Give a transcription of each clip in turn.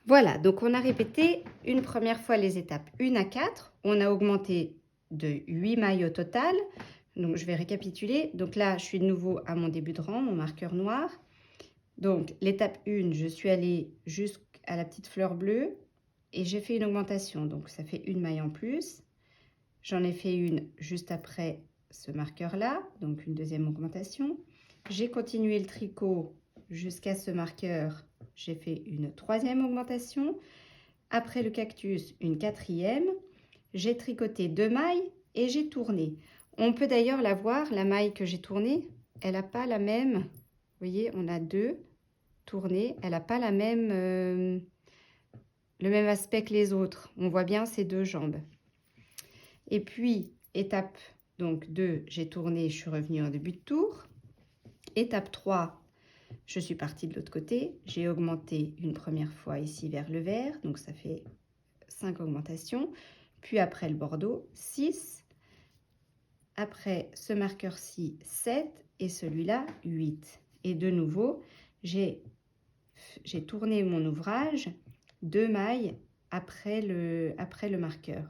Voilà, donc on a répété une première fois les étapes 1 à 4. On a augmenté de 8 mailles au total. Donc je vais récapituler. Donc là, je suis de nouveau à mon début de rang, mon marqueur noir. Donc l'étape 1, je suis allée jusqu'à la petite fleur bleue et j'ai fait une augmentation. Donc ça fait une maille en plus. J'en ai fait une juste après ce marqueur-là, donc une deuxième augmentation. J'ai continué le tricot jusqu'à ce marqueur. J'ai fait une troisième augmentation. Après le cactus, une quatrième. J'ai tricoté 2 mailles et j'ai tourné. On peut d'ailleurs la voir, la maille que j'ai tournée, elle n'a pas la même. Vous voyez, on a 2 tournées. Elle n'a pas la même, le même aspect que les autres. On voit bien ces 2 jambes. Et puis, étape donc 2, j'ai tourné, je suis revenue en début de tour. Étape 3, je suis partie de l'autre côté. J'ai augmenté une première fois ici vers le vert, donc ça fait 5 augmentations. Puis après le bordeaux, 6. Après ce marqueur-ci, 7. Et celui-là, 8. Et de nouveau, j'ai tourné mon ouvrage 2 mailles après le marqueur.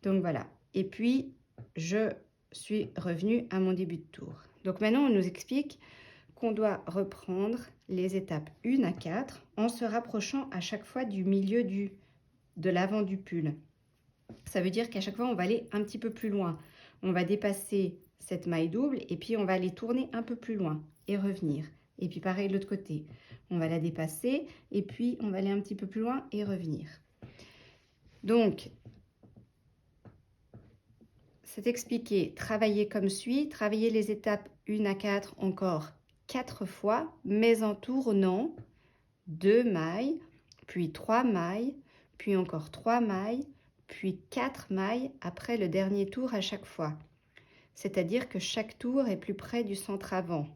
Donc voilà. Et puis, je suis revenue à mon début de tour. Donc maintenant, on nous explique qu'on doit reprendre les étapes 1 à 4 en se rapprochant à chaque fois du milieu de l'avant du pull. Ça veut dire qu'à chaque fois, on va aller un petit peu plus loin. On va dépasser cette maille double et puis on va aller tourner un peu plus loin et revenir. Et puis pareil de l'autre côté. On va la dépasser et puis on va aller un petit peu plus loin et revenir. Donc, c'est expliqué, travailler comme suit, travailler les étapes 1 à 4 encore 4 fois, mais en tournant 2 mailles, puis 3 mailles, puis encore 3 mailles, puis 4 mailles après le dernier tour à chaque fois. C'est-à-dire que chaque tour est plus près du centre avant.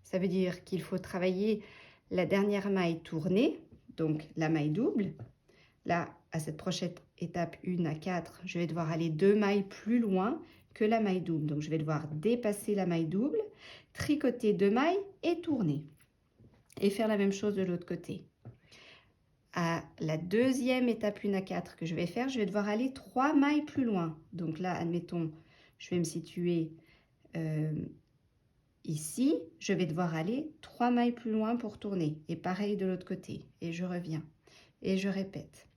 Ça veut dire qu'il faut travailler la dernière maille tournée, donc la maille double. Là, à cette prochaine étape 1 à 4, je vais devoir aller 2 mailles plus loin que la maille double. Donc, je vais devoir dépasser la maille double, tricoter 2 mailles et tourner. Et faire la même chose de l'autre côté. À la deuxième étape 1 à 4 que je vais faire, je vais devoir aller 3 mailles plus loin. Donc là, admettons, je vais me situer ici. Je vais devoir aller 3 mailles plus loin pour tourner. Et pareil de l'autre côté. Et je reviens. Et je répète.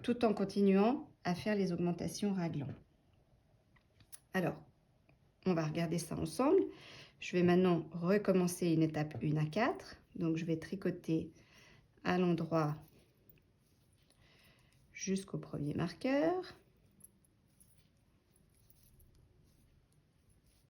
Tout en continuant à faire les augmentations raglan. Alors, on va regarder ça ensemble. Je vais maintenant recommencer une étape 1 à 4. Donc, je vais tricoter à l'endroit jusqu'au premier marqueur.